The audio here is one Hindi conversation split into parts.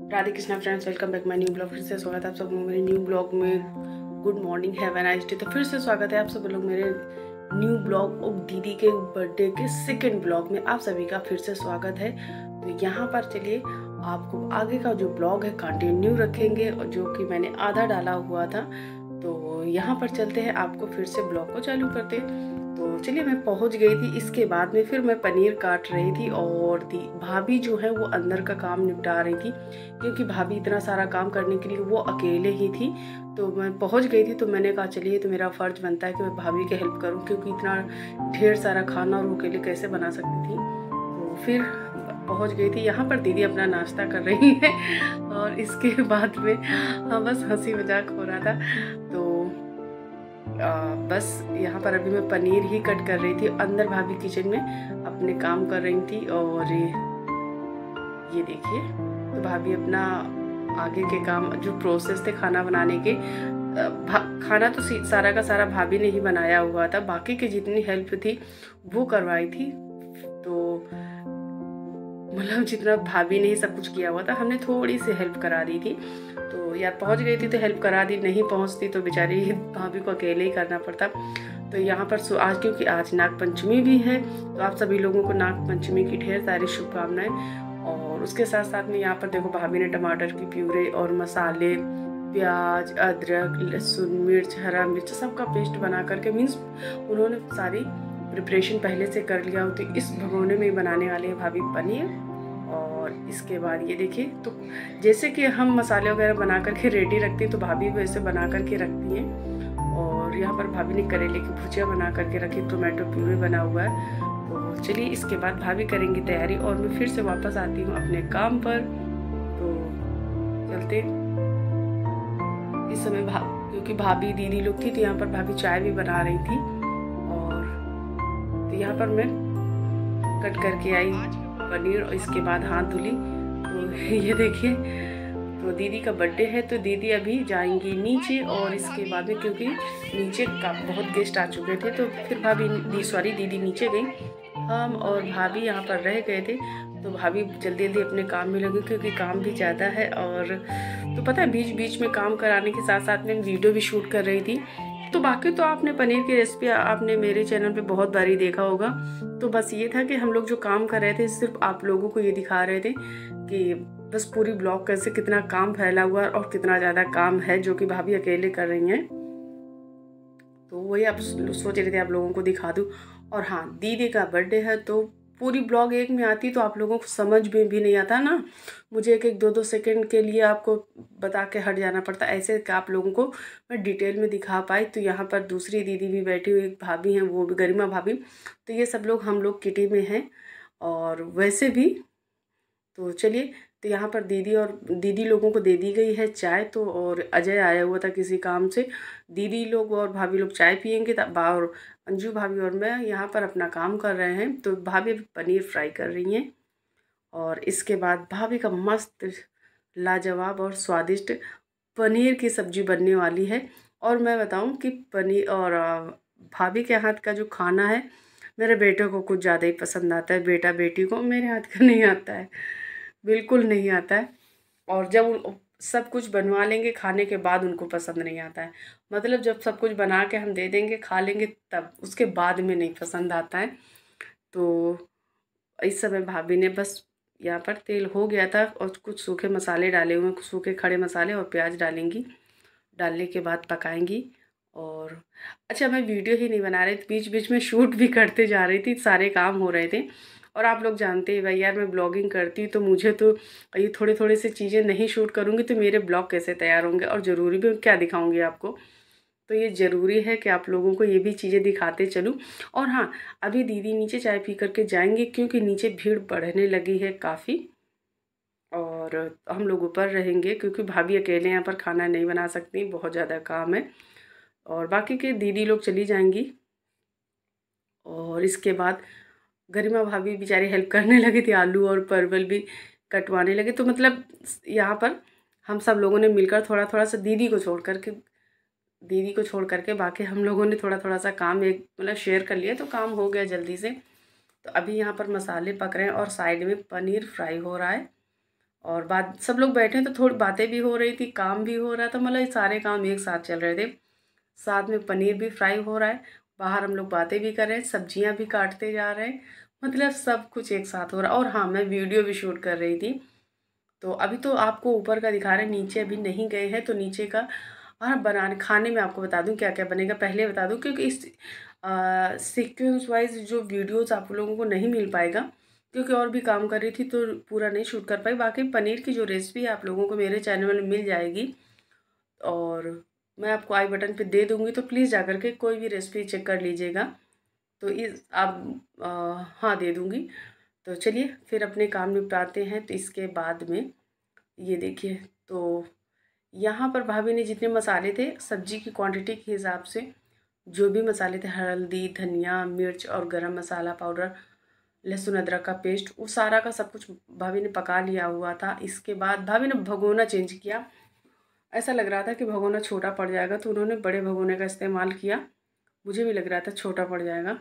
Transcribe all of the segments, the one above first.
Radhe Krishna friends, welcome back my new blog. फिर से स्वागत है आप सब लोग मेरे न्यू ब्लॉग में। Good morning, have a nice day. तो फिर से स्वागत है आप सब लोग मेरे न्यू ब्लॉग और दीदी के बर्थडे के सेकंड ब्लॉग में। आप सभी का फिर से स्वागत है। तो यहाँ पर चलिए आपको आगे का जो ब्लॉग है कंटिन्यू रखेंगे, और जो कि मैंने आधा डाला हुआ था। तो यहाँ पर चलते हैं, आपको फिर से ब्लॉग को चालू करते। तो चलिए मैं पहुंच गई थी। इसके बाद में फिर मैं पनीर काट रही थी, और भाभी जो है वो अंदर का काम निपटा रही थी, क्योंकि भाभी इतना सारा काम करने के लिए वो अकेले ही थी। तो मैं पहुंच गई थी, तो मैंने कहा चलिए तो मेरा फ़र्ज़ बनता है कि मैं भाभी की हेल्प करूं, क्योंकि इतना ढेर सारा खाना और वो अकेले कैसे बना सकती थी। तो फिर पहुंच गई थी। यहाँ पर दीदी अपना नाश्ता कर रही है, और इसके बाद में हाँ बस हंसी मजाक हो रहा था। तो बस यहाँ पर अभी मैं पनीर ही कट कर रही थी। अंदर भाभी किचन में अपने काम कर रही थी, और ये देखिए तो भाभी अपना आगे के काम जो प्रोसेस थे खाना बनाने के, खाना तो सारा का सारा भाभी ने ही बनाया हुआ था, बाकी की जितनी हेल्प थी वो करवाई थी। तो मतलब जितना भाभी ने ही सब कुछ किया हुआ था, हमने थोड़ी सी हेल्प करा दी थी। तो यार पहुंच गई थी तो हेल्प करा दी, नहीं पहुंचती तो बेचारी भाभी को अकेले ही करना पड़ता। तो यहाँ पर आज क्योंकि आज नाग पंचमी भी है, तो आप सभी लोगों को नाग पंचमी की ढेर सारी शुभकामनाएं। और उसके साथ साथ में यहाँ पर देखो भाभी ने टमाटर की प्यूरे और मसाले, प्याज, अदरक, लहसुन, मिर्च, हरा मिर्च सबका पेस्ट बना करके, मीन्स उन्होंने सारी प्रिपरेशन पहले से कर लिया हो। तो इस भगोने में बनाने वाले हैं भाभी पनीर। और इसके बाद ये देखिए, तो जैसे कि हम मसाले वगैरह बना करके रेडी रखती हैं, तो भाभी वैसे बना करके रखती हैं। और यहाँ पर भाभी ने करेले की भुजिया बना करके रखी, टोमेटो प्यूरी बना हुआ है। तो चलिए इसके बाद भाभी करेंगी तैयारी, और मैं फिर से वापस आती हूँ अपने काम पर। तो चलते इस समय क्योंकि भाभी दीदी लोग थी, तो यहाँ पर भाभी चाय भी बना रही थी। और तो यहाँ पर मैं कट करके आई पनीर, और इसके बाद हाथ धुली। तो ये देखिए, तो दीदी का बर्थडे है, तो दीदी अभी जाएंगी नीचे। और इसके बाद में क्योंकि नीचे का बहुत गेस्ट आ चुके थे, तो फिर दीदी नीचे गई। हम और भाभी यहाँ पर रह गए थे। तो भाभी जल्दी जल्दी अपने काम में लगी, क्योंकि काम भी ज़्यादा है। और तो पता है बीच बीच में काम कराने के साथ साथ में वीडियो भी शूट कर रही थी। तो बाकी तो आपने पनीर की रेसिपी आपने मेरे चैनल पे बहुत बारी देखा होगा। तो बस ये था कि हम लोग जो काम कर रहे थे सिर्फ आप लोगों को ये दिखा रहे थे कि बस पूरी ब्लॉग कैसे कितना काम फैला हुआ है, और कितना ज़्यादा काम है जो कि भाभी अकेले कर रही हैं। तो वही आप सोच रहे थे आप लोगों को दिखा दूँ। और हाँ, दीदी का बर्थडे है, तो पूरी ब्लॉग एक में आती तो आप लोगों को समझ में भी नहीं आता ना। मुझे एक एक 2-2 सेकंड के लिए आपको बता के हट जाना पड़ता, ऐसे कि आप लोगों को मैं डिटेल में दिखा पाई। तो यहाँ पर दूसरी दीदी भी बैठी हुई, एक भाभी हैं, वो भी गरिमा भाभी। तो ये सब लोग हम लोग किटी में हैं। और वैसे भी तो चलिए, तो यहाँ पर दीदी लोगों को दे दी गई है चाय। तो और अजय आया हुआ था किसी काम से। दीदी लोग और भाभी लोग चाय पियेंगे, तब और अंजू भाभी और मैं यहाँ पर अपना काम कर रहे हैं। तो भाभी पनीर फ्राई कर रही हैं, और इसके बाद भाभी का मस्त लाजवाब और स्वादिष्ट पनीर की सब्जी बनने वाली है। और मैं बताऊं कि पनीर और भाभी के हाथ का जो खाना है, मेरे बेटे को कुछ ज़्यादा ही पसंद आता है। बेटा बेटी को मेरे हाथ का नहीं आता है, बिल्कुल नहीं आता है। और जब सब कुछ बनवा लेंगे खाने के बाद उनको पसंद नहीं आता है। मतलब जब सब कुछ बना के हम दे देंगे, खा लेंगे, तब उसके बाद में नहीं पसंद आता है। तो इस समय भाभी ने बस यहाँ पर तेल हो गया था, और कुछ सूखे मसाले डाले हुए हैं, कुछ सूखे खड़े मसाले, और प्याज डालेंगी। डालने के बाद पकाएंगी। और अच्छा, मैं वीडियो ही नहीं बना रही थी, बीच बीच में शूट भी करते जा रही थी, सारे काम हो रहे थे। और आप लोग जानते ही भाई यार, मैं ब्लॉगिंग करती हूँ, तो मुझे तो ये थोड़े थोड़े से चीज़ें नहीं शूट करूँगी तो मेरे ब्लॉग कैसे तैयार होंगे। और ज़रूरी भी क्या दिखाऊँगी आपको, तो ये ज़रूरी है कि आप लोगों को ये भी चीज़ें दिखाते चलूँ। और हाँ, अभी दीदी नीचे चाय पी करके जाएंगे, क्योंकि नीचे भीड़ बढ़ने लगी है काफ़ी। और हम लोग ऊपर रहेंगे, क्योंकि भाभी अकेले यहाँ पर खाना नहीं बना सकती, बहुत ज़्यादा काम है। और बाकी के दीदी लोग चली जाएंगी। और इसके बाद गरिमा भाभी बेचारी हेल्प करने लगी थी, आलू और परवल भी कटवाने लगे। तो मतलब यहाँ पर हम सब लोगों ने मिलकर थोड़ा थोड़ा सा दीदी को छोड़ करके बाकी हम लोगों ने थोड़ा थोड़ा सा काम एक मतलब शेयर कर लिया, तो काम हो गया जल्दी से। तो अभी यहाँ पर मसाले पक रहे हैं, और साइड में पनीर फ्राई हो रहा है। और बात सब लोग बैठे तो थोड़ी बातें भी हो रही थी, काम भी हो रहा था, मतलब ये सारे काम एक साथ चल रहे थे। साथ में पनीर भी फ्राई हो रहा है, बाहर हम लोग बातें भी कर रहे हैं, सब्जियां भी काटते जा रहे हैं, मतलब सब कुछ एक साथ हो रहा है। और हाँ, मैं वीडियो भी शूट कर रही थी। तो अभी तो आपको ऊपर का दिखा रहे हैं, नीचे अभी नहीं गए हैं, तो नीचे का और बनाने खाने में आपको बता दूं क्या क्या बनेगा। पहले बता दूं क्योंकि इस सीक्वेंस वाइज जो वीडियोस आप लोगों को नहीं मिल पाएगा, क्योंकि और भी काम कर रही थी तो पूरा नहीं शूट कर पाई। बाकी पनीर की जो रेसिपी है आप लोगों को मेरे चैनल में मिल जाएगी, और मैं आपको आई बटन पे दे दूँगी, तो प्लीज़ जा कर के कोई भी रेसिपी चेक कर लीजिएगा। तो इस आप हाँ, दे दूँगी। तो चलिए फिर अपने काम निपटाते हैं। तो इसके बाद में ये देखिए, तो यहाँ पर भाभी ने जितने मसाले थे सब्जी की क्वांटिटी के हिसाब से, जो भी मसाले थे, हल्दी, धनिया, मिर्च और गरम मसाला पाउडर, लहसुन अदरक का पेस्ट, वो सारा का सब कुछ भाभी ने पका लिया हुआ था। इसके बाद भाभी ने भगोना चेंज किया। ऐसा लग रहा था कि भगोना छोटा पड़ जाएगा, तो उन्होंने बड़े भगोने का इस्तेमाल किया। मुझे भी लग रहा था छोटा पड़ जाएगा।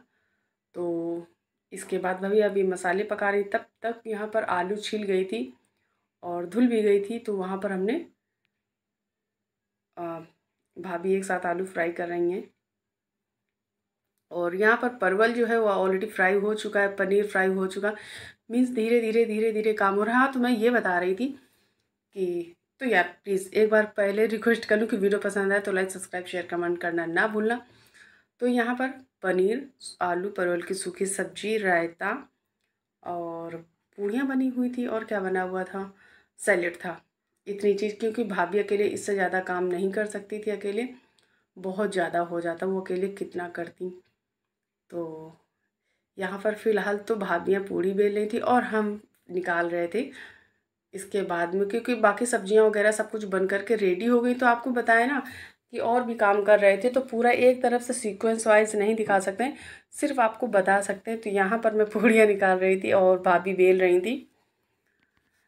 तो इसके बाद भाभी अभी मसाले पका रही, तब तक यहाँ पर आलू छिल गई थी और धुल भी गई थी। तो वहाँ पर हमने भाभी एक साथ आलू फ्राई कर रही हैं, और यहाँ पर परवल जो है वो ऑलरेडी फ्राई हो चुका है, पनीर फ्राई हो चुका। मीन्स धीरे धीरे धीरे धीरे काम हो रहा है। हाँ, तो मैं ये बता रही थी कि तो यार प्लीज़ एक बार पहले रिक्वेस्ट कर लूँ कि वीडियो पसंद आए तो लाइक, सब्सक्राइब, शेयर, कमेंट करना ना भूलना। तो यहाँ पर पनीर, आलू परवल की सूखी सब्जी, रायता और पूड़ियाँ बनी हुई थी, और क्या बना हुआ था, सैलेड था। इतनी चीज़, क्योंकि भाभी अकेले इससे ज़्यादा काम नहीं कर सकती थी, अकेले बहुत ज़्यादा हो जाता, वो अकेले कितना करती। तो यहाँ पर फ़िलहाल तो भाभियाँ पूड़ी बेल रही थी और हम निकाल रहे थे। इसके बाद में क्योंकि बाकी सब्जियां वगैरह सब कुछ बन करके रेडी हो गई, तो आपको बताया ना कि और भी काम कर रहे थे, तो पूरा एक तरफ से सीक्वेंस वाइज नहीं दिखा सकते हैं, सिर्फ आपको बता सकते हैं। तो यहाँ पर मैं पूड़ियाँ निकाल रही थी और भाभी बेल रही थी।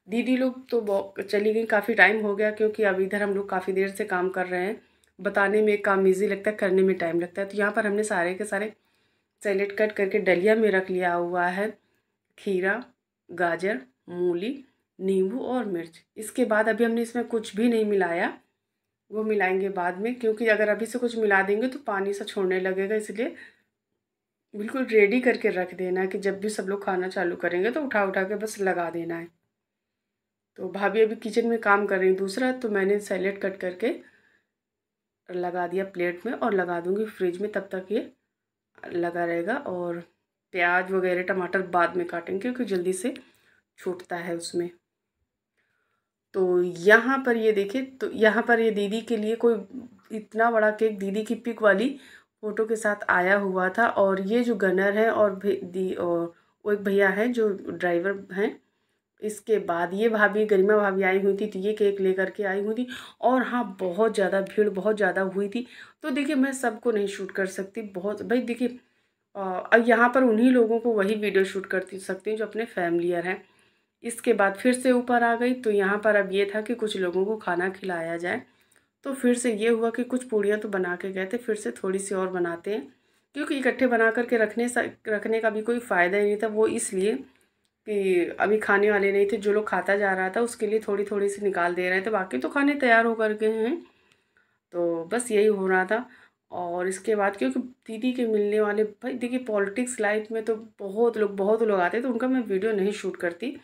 दीदी लोग तो चली गई, काफ़ी टाइम हो गया, क्योंकि अब इधर हम लोग काफ़ी देर से काम कर रहे हैं। बताने में काम ईजी लगता है, करने में टाइम लगता है। तो यहाँ पर हमने सारे के सारे सैलेड कट करके डलिया में रख लिया हुआ है, खीरा, गाजर, मूली, नींबू और मिर्च। इसके बाद अभी हमने इसमें कुछ भी नहीं मिलाया, वो मिलाएंगे बाद में, क्योंकि अगर अभी से कुछ मिला देंगे तो पानी सा छोड़ने लगेगा। इसलिए बिल्कुल रेडी करके रख देना है कि जब भी सब लोग खाना चालू करेंगे तो उठा उठा के बस लगा देना है। तो भाभी अभी किचन में काम कर रही दूसरा, तो मैंने सैलेड कट करके लगा दिया प्लेट में और लगा दूंगी फ्रिज में, तब तक ये लगा रहेगा। और प्याज वगैरह टमाटर बाद में काटेंगे, क्योंकि जल्दी से छूटता है उसमें। तो यहाँ पर ये देखिए, तो यहाँ पर ये दीदी के लिए कोई इतना बड़ा केक दीदी की पिक वाली फ़ोटो के साथ आया हुआ था। और ये जो गनर है और और वो एक भैया है जो ड्राइवर हैं। इसके बाद ये भाभी, गरिमा भाभी आई हुई थी, तो ये केक लेकर के आई हुई थी। और हाँ, बहुत ज़्यादा भीड़ बहुत ज़्यादा हुई थी। तो देखिए मैं सबको नहीं शूट कर सकती, बहुत भाई देखिए, यहाँ पर उन्हीं लोगों को वही वीडियो शूट करती सकती हूँ जो अपने फैमिलियर हैं। इसके बाद फिर से ऊपर आ गई, तो यहाँ पर अब ये था कि कुछ लोगों को खाना खिलाया जाए। तो फिर से ये हुआ कि कुछ पूड़ियाँ तो बना के गए थे, फिर से थोड़ी सी और बनाते हैं, क्योंकि इकट्ठे बना करके रखने का भी कोई फ़ायदा ही नहीं था। वो इसलिए कि अभी खाने वाले नहीं थे, जो लोग खाता जा रहा था उसके लिए थोड़ी थोड़ी सी निकाल दे रहे थे, बाकी तो खाने तैयार होकर के हैं। तो बस यही हो रहा था। और इसके बाद क्योंकि दीदी के मिलने वाले, भाई देखिए पॉलिटिक्स लाइफ में तो बहुत लोग आते हैं, तो उनका मैं वीडियो नहीं शूट करती।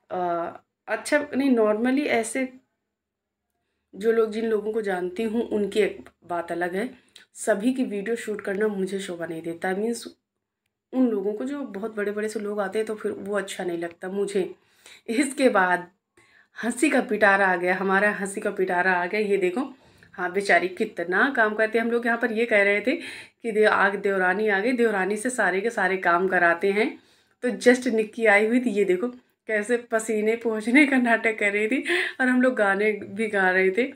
अच्छा नहीं, नॉर्मली ऐसे जो लोग, जिन लोगों को जानती हूँ उनकी एक बात अलग है, सभी की वीडियो शूट करना मुझे शोभा नहीं देता। मीन्स उन लोगों को जो बहुत बड़े बड़े से लोग आते हैं, तो फिर वो अच्छा नहीं लगता मुझे। इसके बाद हंसी का पिटारा आ गया, हमारा हंसी का पिटारा आ गया। ये देखो, हाँ बेचारी कितना काम करते हैं। हम लोग यहाँ पर ये कह रहे थे कि देवरानी आ गई, देवरानी से सारे के सारे काम कराते हैं। तो जस्ट निक्की आई हुई थी, ये देखो कैसे पसीने पोंछने का नाटक कर रही थी, और हम लोग गाने भी गा रहे थे।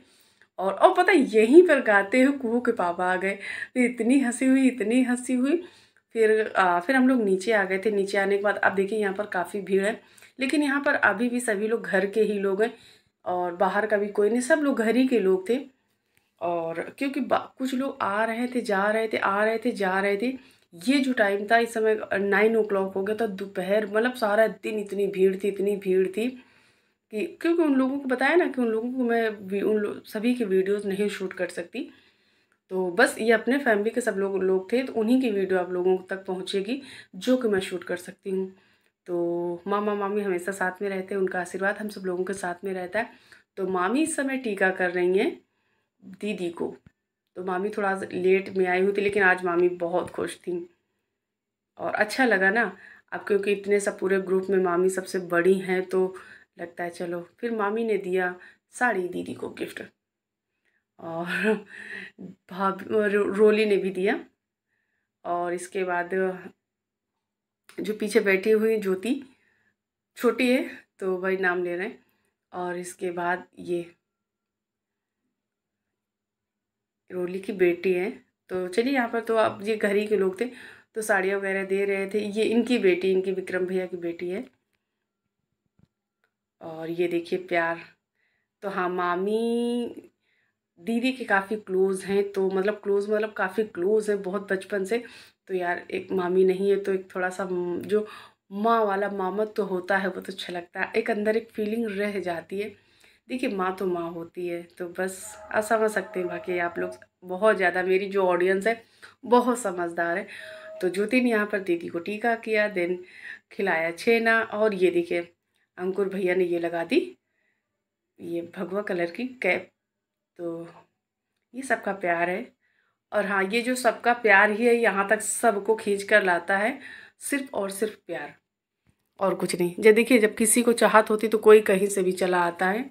और पता है, यहीं पर गाते हुए कुहू के पापा आ गए, तो इतनी हंसी हुई, इतनी हंसी हुई। फिर हम लोग नीचे आ गए थे। नीचे आने के बाद अब देखिए यहाँ पर काफ़ी भीड़ है, लेकिन यहाँ पर अभी भी सभी लोग घर के ही लोग हैं, और बाहर का भी कोई नहीं, सब लोग घर ही के लोग थे। और क्योंकि कुछ लोग आ रहे थे, जा रहे थे, आ रहे थे, जा रहे थे। ये जो टाइम था, इस समय 9 o'clock हो गया था दोपहर, मतलब सारा दिन इतनी भीड़ थी, इतनी भीड़ थी कि क्योंकि उन लोगों को बताया ना कि उन लोगों को मैं सभी के वीडियोस नहीं शूट कर सकती। तो बस ये अपने फैमिली के सब लोग थे, तो उन्हीं की वीडियो आप लोगों तक पहुँचेगी जो कि मैं शूट कर सकती हूँ। तो मामा मामी हमेशा साथ में रहते हैं, उनका आशीर्वाद हम सब लोगों के साथ में रहता है। तो मामी इस समय टीका कर रही हैं दीदी को। तो मामी थोड़ा लेट में आई हुई थी, लेकिन आज मामी बहुत खुश थी और अच्छा लगा ना। अब क्योंकि इतने सब पूरे ग्रुप में मामी सबसे बड़ी हैं, तो लगता है चलो। फिर मामी ने दिया साड़ी दीदी को गिफ्ट, और रोली ने भी दिया। और इसके बाद जो पीछे बैठी हुई ज्योति छोटी है, तो वही नाम ले रहे हैं। और इसके बाद ये रोली की बेटी है। तो चलिए, यहाँ पर तो अब ये घर ही के लोग थे, तो साड़ियाँ वगैरह दे रहे थे। ये इनकी बेटी, इनकी विक्रम भैया की बेटी है। और ये देखिए प्यार। तो हाँ, मामी दीदी के काफ़ी क्लोज़ हैं, तो मतलब क्लोज़ मतलब काफ़ी क्लोज़ हैं बहुत बचपन से। तो यार एक मामी नहीं है तो एक थोड़ा सा जो माँ वाला मामत तो होता है, वो तो अच्छा लगता है, एक अंदर एक फीलिंग रह जाती है। देखिए माँ तो माँ होती है, तो बस आप समझ सकते हैं। बाकी आप लोग बहुत ज़्यादा, मेरी जो ऑडियंस है बहुत समझदार है। तो ज्योति ने यहाँ पर दीदी को टीका किया, देन खिलाया छेना। और ये देखिए अंकुर भैया ने ये लगा दी ये भगवा कलर की कैप। तो ये सबका प्यार है। और हाँ, ये जो सबका प्यार ही है, यहाँ तक सबको खींच कर लाता है, सिर्फ और सिर्फ प्यार, और कुछ नहीं। जब देखिए, जब किसी को चाहत होती तो कोई कहीं से भी चला आता है।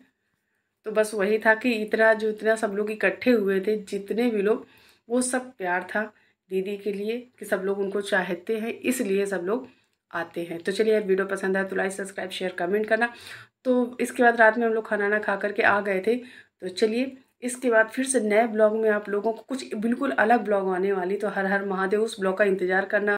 तो बस वही था कि इतना सब लोग इकट्ठे हुए थे, जितने भी लोग, वो सब प्यार था दीदी के लिए, कि सब लोग उनको चाहते हैं, इसलिए सब लोग आते हैं। तो चलिए, वीडियो पसंद आया तो लाइक सब्सक्राइब शेयर कमेंट करना। तो इसके बाद रात में हम लोग खाना ना खा करके आ गए थे। तो चलिए, इसके बाद फिर से नए ब्लॉग में आप लोगों को कुछ बिल्कुल अलग ब्लॉग आने वाली, तो हर हर महादेव, उस ब्लॉग का इंतज़ार करना।